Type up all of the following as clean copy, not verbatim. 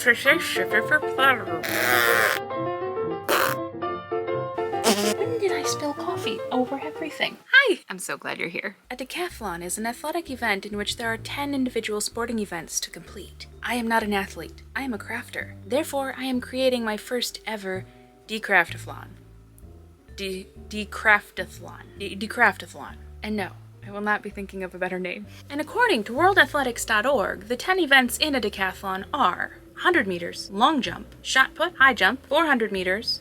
When did I spill coffee over everything? Hi! I'm so glad you're here. A decathlon is an athletic event in which there are 10 individual sporting events to complete. I am not an athlete. I am a crafter. Therefore, I am creating my first ever DeCraftathlon. DeCraftathlon. And no, I will not be thinking of a better name. And according to worldathletics.org, the 10 events in a decathlon are 100 meters, long jump, shot put, high jump, 400 meters,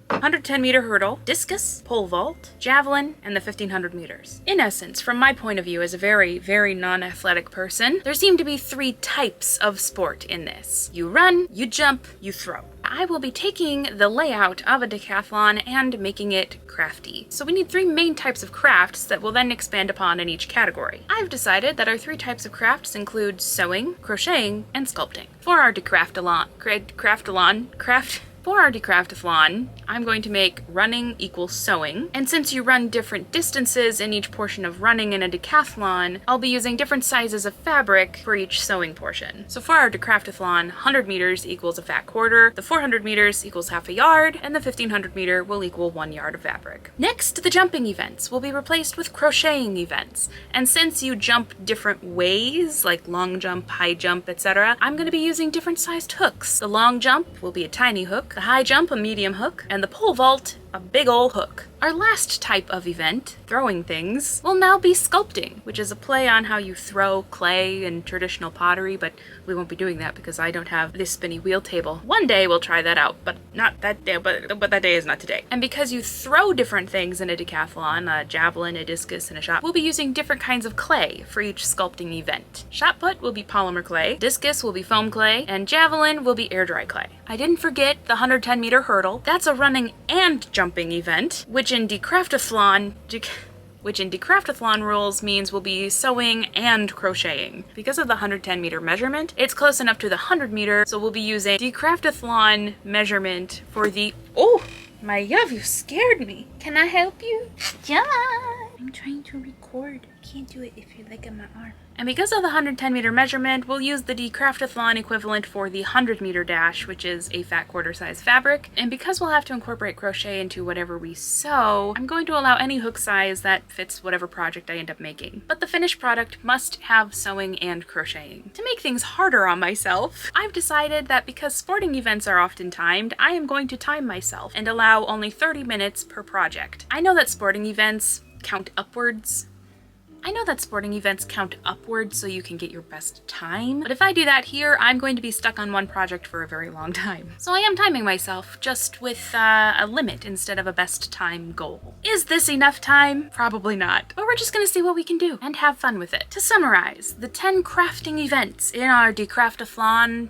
110-meter hurdle, discus, pole vault, javelin, and the 1500 meters. In essence, from my point of view as a very, very non-athletic person, there seem to be 3 types of sport in this. You run, you jump, you throw. I will be taking the layout of a decathlon and making it crafty. So we need 3 main types of crafts that we'll then expand upon in each category. I've decided that our 3 types of crafts include sewing, crocheting, and sculpting. For our decraftathlon, I'm going to make running equals sewing, and since you run different distances in each portion of running in a decathlon, I'll be using different sizes of fabric for each sewing portion. So for our decraftathlon, 100 meters equals a fat quarter, the 400 meters equals half a yard, and the 1500 meter will equal 1 yard of fabric. Next, the jumping events will be replaced with crocheting events, and since you jump different ways, like long jump, high jump, etc., I'm going to be using different sized hooks. The long jump will be a tiny hook, the high jump a medium hook, and the pole vault a big ol' hook. Our last type of event, throwing things, will now be sculpting, which is a play on how you throw clay in traditional pottery, but we won't be doing that because I don't have this spinny wheel table. One day we'll try that out, but not that day, but that day is not today. And because you throw different things in a decathlon, a javelin, a discus, and a shot, we'll be using different kinds of clay for each sculpting event. Shot put will be polymer clay, discus will be foam clay, and javelin will be air dry clay. I didn't forget the 110-meter hurdle. That's a running and jumping event, which in decraftathlon rules means we'll be sewing and crocheting. Because of the 110-meter measurement, it's close enough to the 100-meter, so we'll be using decraftathlon measurement for the— oh, my love, you scared me. Can I help you? Yeah. I'm trying to record. I can't do it if you're like on my arm. And because of the 110-meter measurement, we'll use the decraftathlon equivalent for the 100-meter dash, which is a fat quarter size fabric. And because we'll have to incorporate crochet into whatever we sew, I'm going to allow any hook size that fits whatever project I end up making. But the finished product must have sewing and crocheting. To make things harder on myself, I've decided that because sporting events are often timed, I am going to time myself and allow only 30 minutes per project. I know that sporting events count upwards so you can get your best time. But if I do that here, I'm going to be stuck on one project for a very long time. So I am timing myself, just with a limit instead of a best time goal. Is this enough time? Probably not. But we're just gonna see what we can do and have fun with it. To summarize, the 10 crafting events in our decraftathlon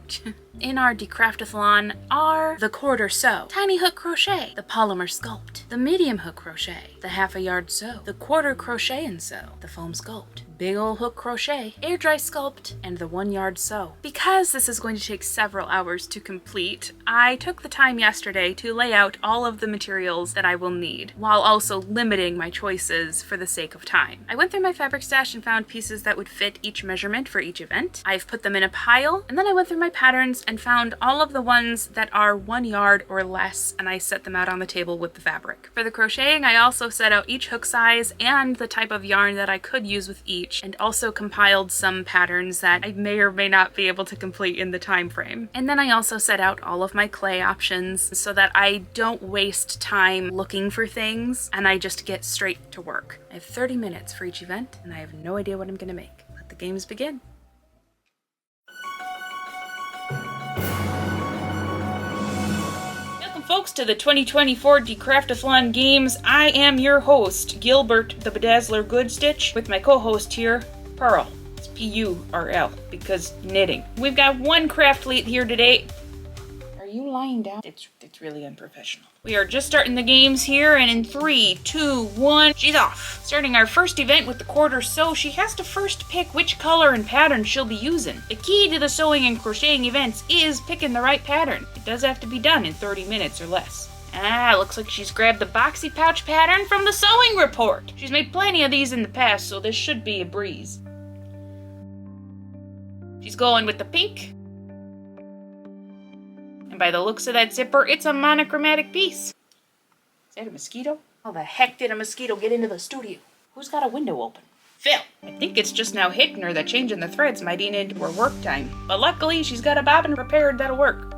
are the quarter sew, tiny hook crochet, the polymer sculpt, the medium hook crochet, the half a yard sew, the quarter crochet and sew, the foam sculpt, big ol' hook crochet, air dry sculpt, and the 1 yard sew. Because this is going to take several hours to complete, I took the time yesterday to lay out all of the materials that I will need, while also limiting my choices for the sake of time. I went through my fabric stash and found pieces that would fit each measurement for each event. I've put them in a pile, and then I went through my patterns and found all of the ones that are 1 yard or less, and I set them out on the table with the fabric. For the crocheting, I also set out each hook size and the type of yarn that I could use with each, and also compiled some patterns that I may or may not be able to complete in the time frame. And then I also set out all of my clay options so that I don't waste time looking for things and I just get straight to work. I have 30 minutes for each event and I have no idea what I'm gonna make. Let the games begin. Folks, to the 2024 DeCraftathlon Games. I am your host, Gilbert the Bedazzler Goodstitch, with my co-host here, Pearl. It's P-U-R-L, because knitting. We've got one craftlead here today. Are you lying down? It's really unprofessional. We are just starting the games here, and in 3, 2, 1, she's off. Starting our first event with the quarter sew, she has to first pick which color and pattern she'll be using. The key to the sewing and crocheting events is picking the right pattern. It does have to be done in 30 minutes or less. Looks like she's grabbed the boxy pouch pattern from the sewing report. She's made plenty of these in the past, so this should be a breeze. She's going with the pink. And by the looks of that zipper, it's a monochromatic piece. Is that a mosquito? How the heck did a mosquito get into the studio? Who's got a window open? Phil! I think it's just now hitting her that changing the threads might eat into her work time. But luckily, she's got a bobbin prepared that'll work.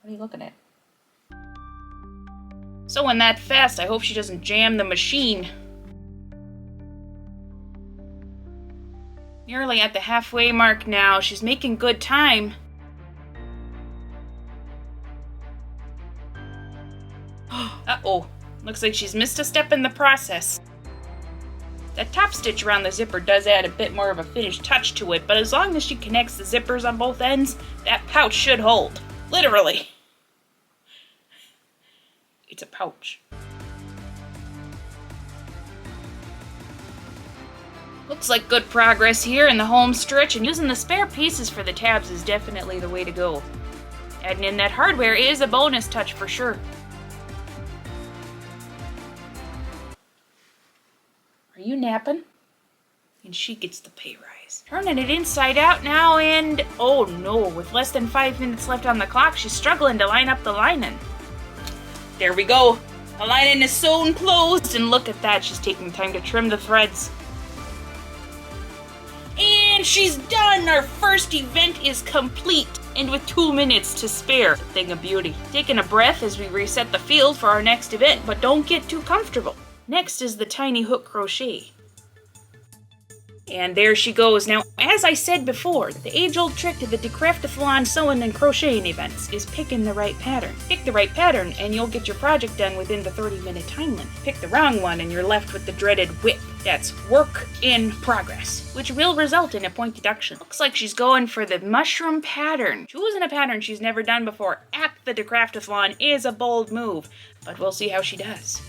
What are you looking at? Sewing that fast, I hope she doesn't jam the machine. Nearly at the halfway mark now. She's making good time. Uh-oh. Looks like she's missed a step in the process. That top stitch around the zipper does add a bit more of a finished touch to it, but as long as she connects the zippers on both ends, that pouch should hold. Literally. It's a pouch. Looks like good progress here in the home stretch, and using the spare pieces for the tabs is definitely the way to go. Adding in that hardware is a bonus touch for sure. Are you napping? And she gets the pay rise. Turning it inside out now, and oh no, with less than 5 minutes left on the clock, she's struggling to line up the lining. There we go. The lining is sewn closed, and look at that, she's taking time to trim the threads. And she's done! Our first event is complete, and with 2 minutes to spare. It's a thing of beauty. Taking a breath as we reset the field for our next event, but don't get too comfortable. Next is the tiny hook crochet. And there she goes. Now, as I said before, the age-old trick to the DeCraftathlon sewing and crocheting events is picking the right pattern. Pick the right pattern and you'll get your project done within the 30-minute time limit. Pick the wrong one and you're left with the dreaded WIP. That's work in progress, which will result in a point deduction. Looks like she's going for the mushroom pattern. Choosing a pattern she's never done before at the DeCraftathlon is a bold move, but we'll see how she does.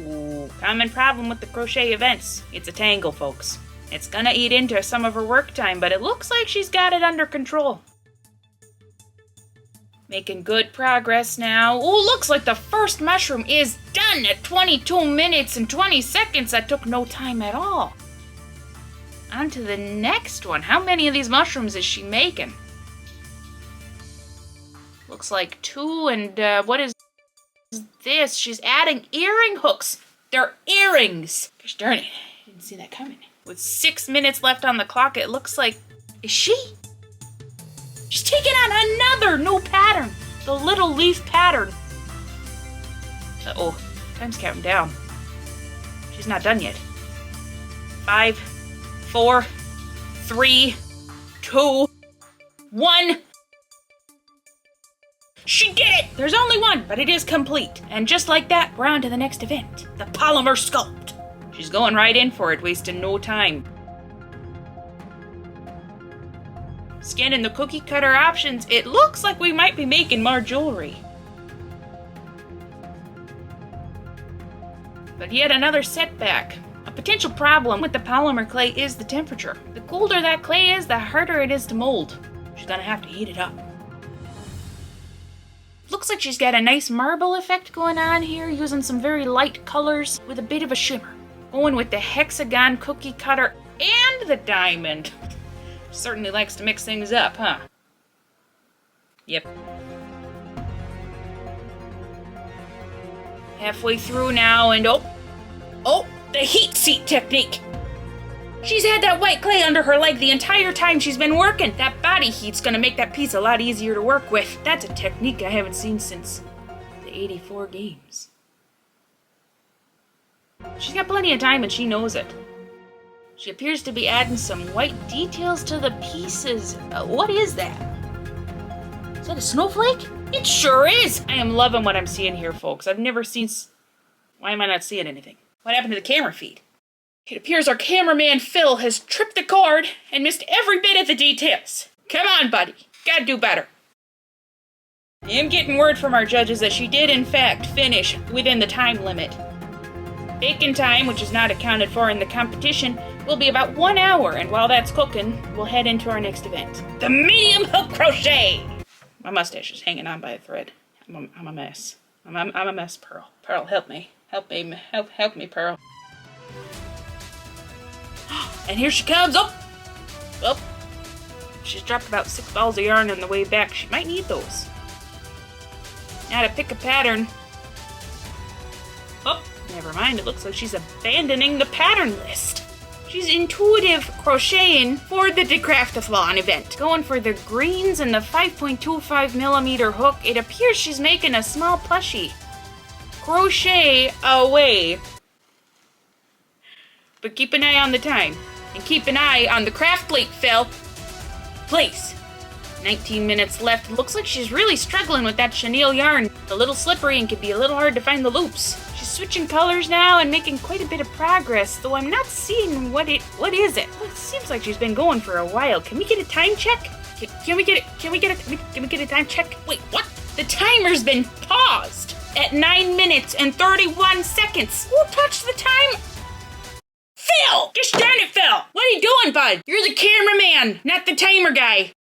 Ooh, common problem with the crochet events. It's a tangle, folks. It's gonna eat into some of her work time, but it looks like she's got it under control. Making good progress now. Ooh, looks like the first mushroom is done at 22 minutes and 20 seconds. That took no time at all. On to the next one. How many of these mushrooms is she making? Looks like 2, and what is this? She's adding earring hooks. They're earrings. Gosh darn it. I didn't see that coming. With 6 minutes left on the clock, it looks like... Is she? She's taking on another new pattern. The little leaf pattern. Uh-oh. Time's counting down. She's not done yet. 5, 4, 3, 2, 1... She did it! There's only one, but it is complete. And just like that, we're on to the next event. The polymer sculpt. She's going right in for it, wasting no time. Scanning the cookie cutter options, it looks like we might be making more jewelry. But yet another setback. A potential problem with the polymer clay is the temperature. The colder that clay is, the harder it is to mold. She's gonna have to heat it up. Looks like she's got a nice marble effect going on here, using some very light colors with a bit of a shimmer. Going with the hexagon cookie cutter and the diamond. Certainly likes to mix things up, huh? Yep. Halfway through now, and oh, the heat seat technique. She's had that white clay under her leg the entire time she's been working. That body heat's gonna make that piece a lot easier to work with. That's a technique I haven't seen since the 84 games. She's got plenty of time and she knows it. She appears to be adding some white details to the pieces. What is that? Is that a snowflake? It sure is! I am loving what I'm seeing here, folks. I've never seen... Why am I not seeing anything? What happened to the camera feed? It appears our cameraman Phil has tripped the cord and missed every bit of the details. Come on, buddy. Gotta do better. I am getting word from our judges that she did, in fact, finish within the time limit. Baking time, which is not accounted for in the competition, will be about 1 hour, and while that's cooking, we'll head into our next event. The medium hook crochet! My mustache is hanging on by a thread. I'm a mess. I'm a mess, Pearl. Pearl, help me. Help me, Pearl. And here she comes. Oh! Well, she's dropped about 6 balls of yarn on the way back. She might need those. Now to pick a pattern. Oh, never mind. It looks like she's abandoning the pattern list. She's intuitive crocheting for the DeCraftathlon event. Going for the greens and the 5.25mm hook. It appears she's making a small plushie. Crochet away. But keep an eye on the time. And keep an eye on the craft plate, Phil. Please. 19 minutes left. It looks like she's really struggling with that chenille yarn. It's a little slippery and can be a little hard to find the loops. She's switching colors now and making quite a bit of progress, though I'm not seeing what is it? Well, it seems like she's been going for a while. Can we get a time check? Can we get a time check? Wait, what? The timer's been paused at 9 minutes and 31 seconds. Who touched the time? Phil! Just darn it, Phil! What are you doing, bud? You're the cameraman, not the timer guy.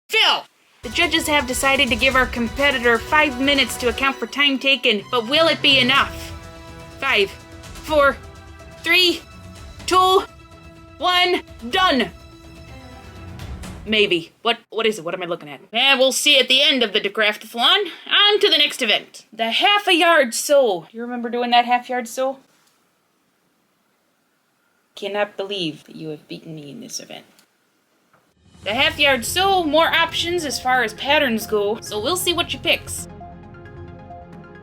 Phil! The judges have decided to give our competitor 5 minutes to account for time taken, but will it be enough? 5, 4, 3, 2, 1, done! Maybe. What is it? What am I looking at? We'll see at the end of the DeCraftathlon. On to the next event. The half-a-yard sew. You remember doing that half-yard sew? Cannot believe that you have beaten me in this event. The half-yard sew, more options as far as patterns go, so we'll see what she picks.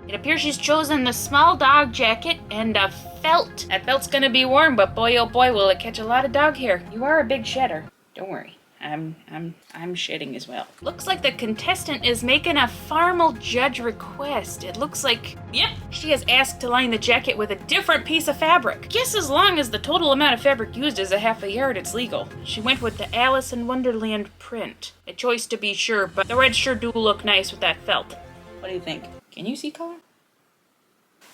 It appears she's chosen the small dog jacket and a felt. That felt's gonna be warm, but boy oh boy will it catch a lot of dog hair. You are a big shedder. Don't worry. I'm shedding as well. Looks like the contestant is making a formal judge request. It looks like, yep, she has asked to line the jacket with a different piece of fabric. Guess as long as the total amount of fabric used is a half a yard, it's legal. She went with the Alice in Wonderland print. A choice to be sure, but the reds sure do look nice with that felt. What do you think? Can you see color?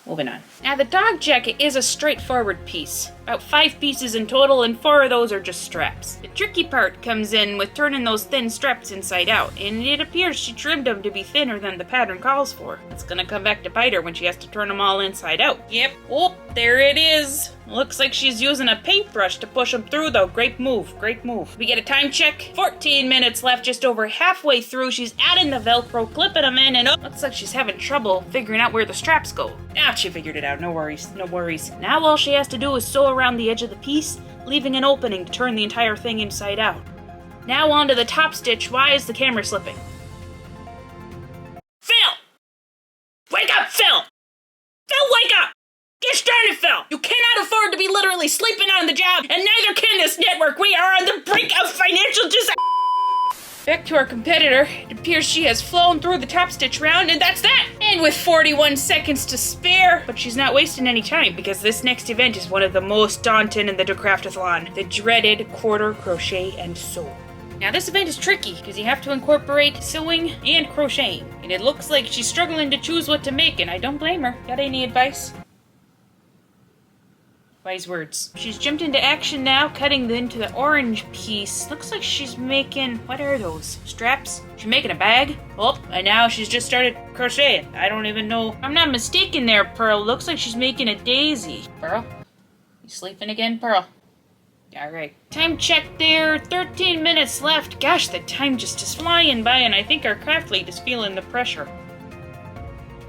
Moving on. Now the dog jacket is a straightforward piece. About 5 pieces in total and 4 of those are just straps. The tricky part comes in with turning those thin straps inside out, and it appears she trimmed them to be thinner than the pattern calls for. It's gonna come back to bite her when she has to turn them all inside out. Yep. Oh, there it is. Looks like she's using a paintbrush to push them through though. Great move, great move. We get a time check. 14 minutes left, just over halfway through. She's adding the Velcro, clipping them in, and oh, looks like she's having trouble figuring out where the straps go. Ah, she figured it out, no worries, no worries. Now all she has to do is sew around the edge of the piece, leaving an opening to turn the entire thing inside out. Now onto the top stitch. Why is the camera slipping? Phil! Wake up, Phil! Phil, wake up! Gosh darn it, Phil! You cannot afford to be literally sleeping on the job, and neither can this network. We are on the brink of financial disaster. Back to our competitor. It appears she has flown through the top stitch round, and that's that! And with 41 seconds to spare, but she's not wasting any time, because this next event is one of the most daunting in the DeCraftathlon. The dreaded quarter crochet and sew. Now this event is tricky, because you have to incorporate sewing and crocheting. And it looks like she's struggling to choose what to make, and I don't blame her. Got any advice? Wise words. She's jumped into action now, cutting into the orange piece. Looks like she's making, what are those? Straps? She's making a bag? Oh, and now she's just started crocheting. I don't even know. I'm not mistaken there, Pearl. Looks like she's making a daisy. Pearl? You sleeping again, Pearl? Alright. Time check there. 13 minutes left. Gosh, the time just is flying by, and I think our craft lead is feeling the pressure.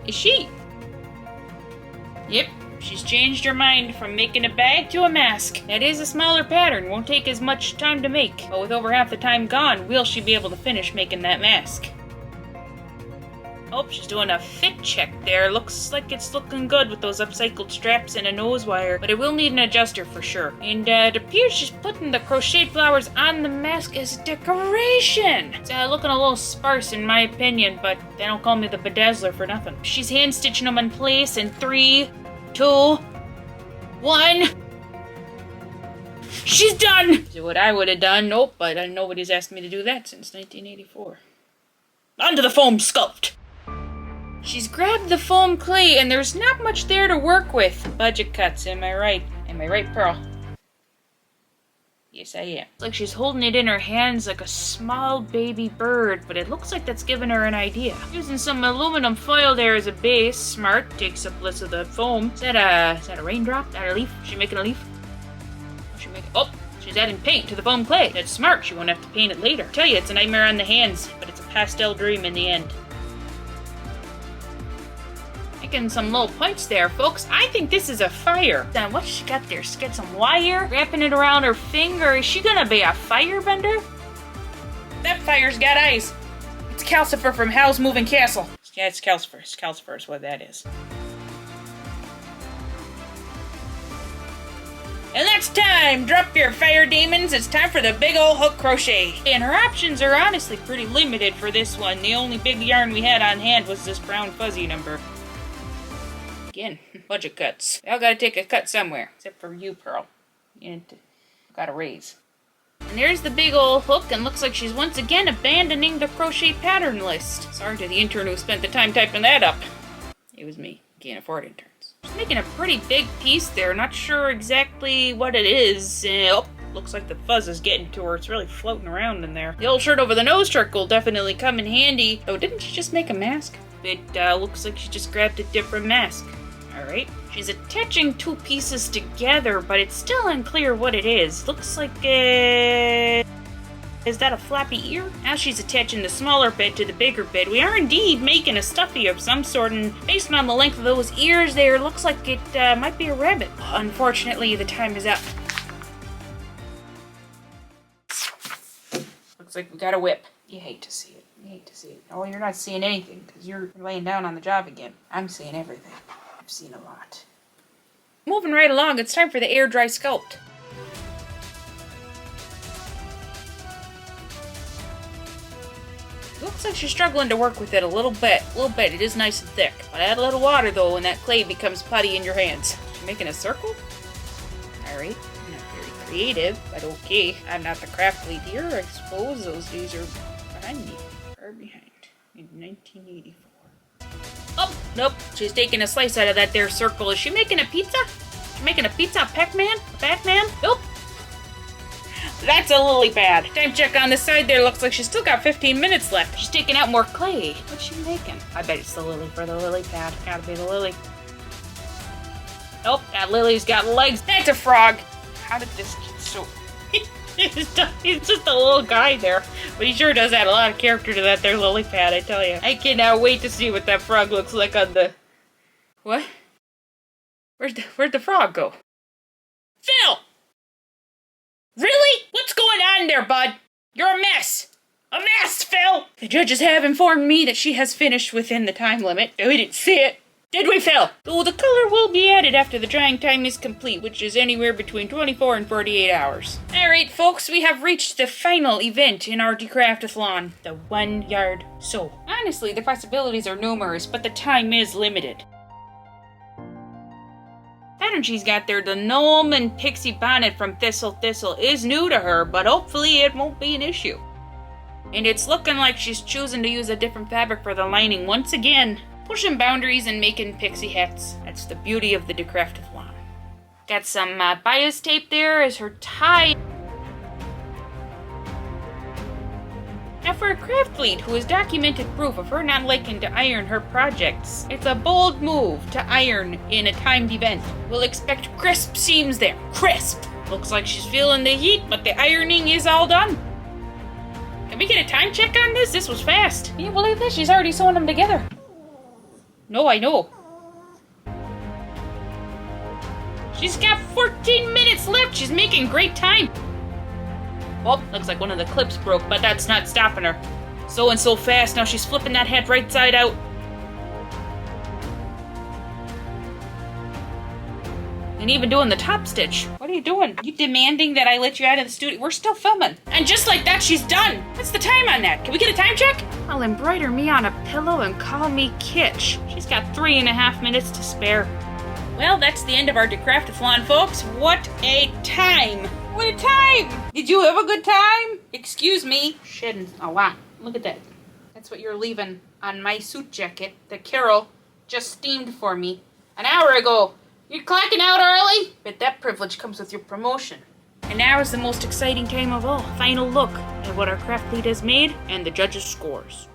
Is she? Yep. She's changed her mind from making a bag to a mask. That is a smaller pattern, won't take as much time to make. But with over half the time gone, will she be able to finish making that mask? Oh, she's doing a fit check there. Looks like it's looking good with those upcycled straps and a nose wire, but it will need an adjuster for sure. And it appears she's putting the crocheted flowers on the mask as decoration. It's looking a little sparse in my opinion, but they don't call me the bedazzler for nothing. She's hand stitching them in place in 3, 2, 1. She's done! So what I would have done, nope, but nobody's asked me to do that since 1984. Onto the foam sculpt! She's grabbed the foam clay, and there's not much there to work with. Budget cuts, am I right? Am I right, Pearl? Yes, I am. It's like she's holding it in her hands like a small baby bird, but it looks like that's giving her an idea. Using some aluminum foil there as a base. Smart. Takes up less of the foam. Is that a raindrop? Is that a leaf? Is she making a leaf? Oh, She's adding paint to the foam clay. That's smart. She won't have to paint it later. I tell you, it's a nightmare on the hands, but it's a pastel dream in the end. Making some little points there, folks. I think this is a fire. Then what's she got there? She's got some wire, wrapping it around her finger. Is she gonna be a firebender? That fire's got eyes. It's Calcifer from Howl's Moving Castle. Yeah, it's Calcifer. Calcifer is what that is. And that's time! Drop your fire demons, it's time for the big ol' hook crochet. And her options are honestly pretty limited for this one. The only big yarn we had on hand was this brown fuzzy number. Again, budget cuts. We all gotta take a cut somewhere. Except for you, Pearl. You got a raise. And there's the big ol' hook, and looks like she's once again abandoning the crochet pattern list. Sorry to the intern who spent the time typing that up. It was me. Can't afford interns. She's making a pretty big piece there. Not sure exactly what it is. Oh, looks like the fuzz is getting to her. It's really floating around in there. The old shirt over the nose trick will definitely come in handy. Oh, didn't she just make a mask? It looks like she just grabbed a different mask. Alright. She's attaching two pieces together, but it's still unclear what it is. Looks like is that a flappy ear? Now she's attaching the smaller bit to the bigger bit. We are indeed making a stuffy of some sort, and based on the length of those ears there, it looks like it might be a rabbit. Unfortunately, the time is up. Looks like we got a whip. You hate to see it. You hate to see it. Oh, you're not seeing anything, because you're laying down on the job again. I'm seeing everything. I've seen a lot. Moving right along, it's time for the air dry sculpt. Looks like she's struggling to work with it a little bit. It is nice and thick. But add a little water, though, and that clay becomes putty in your hands. She's making a circle? Alright. Not very creative, but okay. I'm not the craft lead here. I suppose those days are behind me. Far behind. In 1984. Oh, nope. She's taking a slice out of that there circle. Is she making a pizza? She making a pizza? Pac-Man? Batman? Nope. That's a lily pad. Time check on the side there. Looks like she's still got 15 minutes left. She's taking out more clay. What's she making? I bet it's the lily for the lily pad. Gotta be the lily. Nope, that lily's got legs. That's a frog. How did this get so... He's just a little guy there. But he sure does add a lot of character to that there lily pad, I tell you. I cannot wait to see what that frog looks like on the... What? Where'd the frog go? Phil! Really? What's going on there, bud? You're a mess! A mess, Phil! The judges have informed me that she has finished within the time limit. We didn't see it. Did we, Phil? Oh, the color will be added after the drying time is complete, which is anywhere between 24 and 48 hours. Alright, folks, we have reached the final event in our DeCraftathlon, the 1 yard sew. Honestly, the possibilities are numerous, but the time is limited. Pattern she's got there, the gnome and pixie bonnet from Thistle, is new to her, but hopefully it won't be an issue. And it's looking like she's choosing to use a different fabric for the lining once again. Pushing boundaries and making pixie hats. That's the beauty of the DeCraftathlon. Got some bias tape there as her tie. Now for a craft lead who has documented proof of her not liking to iron her projects, it's a bold move to iron in a timed event. We'll expect crisp seams there. Crisp! Looks like she's feeling the heat, but the ironing is all done. Can we get a time check on this? This was fast. Can you believe this? She's already sewing them together. No, I know. She's got 14 minutes left. She's making great time. Well, looks like one of the clips broke, but that's not stopping her. Sewing so fast, now she's flipping that hat right side out. And even doing the top stitch. What are you doing? You demanding that I let you out of the studio? We're still filming. And just like that, she's done. What's the time on that? Can we get a time check? I'll embroider me on a pillow and call me Kitsch. She's got 3.5 minutes to spare. Well, that's the end of our DeCraftathlon, folks. What a time! What a time! Did you have a good time? Excuse me. Shedding. Oh, wow. Look at that. That's what you're leaving on my suit jacket that Carol just steamed for me an hour ago. You're clocking out early? But that privilege comes with your promotion. And now is the most exciting time of all. Final look at what our craft lead has made and the judges' scores.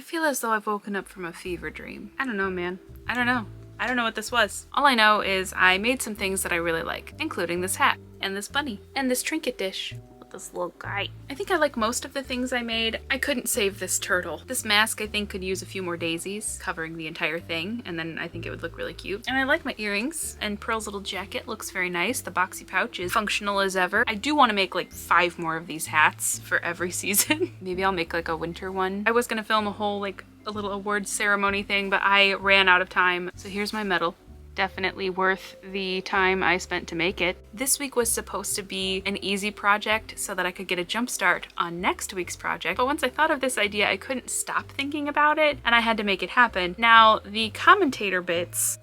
feel as though I've woken up from a fever dream. I don't know, man. I don't know. I don't know what this was. All I know is I made some things that I really like, including this hat, and this bunny, and this trinket dish. This little guy. I think I like most of the things I made. I couldn't save this turtle. This mask I think could use a few more daisies covering the entire thing, and then I think it would look really cute. And I like my earrings, and Pearl's little jacket looks very nice. The boxy pouch is functional as ever. I do want to make like 5 more of these hats for every season. Maybe I'll make like a winter one. I was gonna film a whole like a little awards ceremony thing, but I ran out of time. So here's my medal. Definitely worth the time I spent to make it. This week was supposed to be an easy project so that I could get a jump start on next week's project, but once I thought of this idea, I couldn't stop thinking about it, and I had to make it happen. Now, the commentator bits...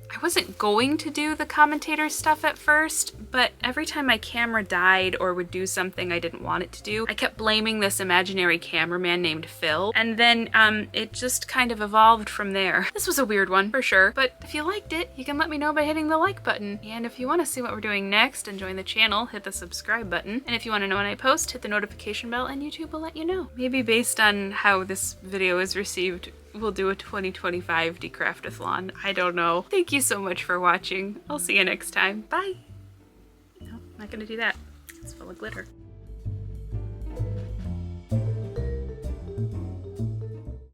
I wasn't going to do the commentator stuff at first, but every time my camera died or would do something I didn't want it to do, I kept blaming this imaginary cameraman named Phil, and then it just kind of evolved from there. This was a weird one, for sure, but if you liked it, you can let me know by hitting the like button. And if you want to see what we're doing next and join the channel, hit the subscribe button. And if you want to know when I post, hit the notification bell and YouTube will let you know. Maybe based on how this video is received, we'll do a 2025 DeCraftathlon. I don't know. Thank you so much for watching. I'll see you next time. Bye! No, not gonna do that. It's full of glitter.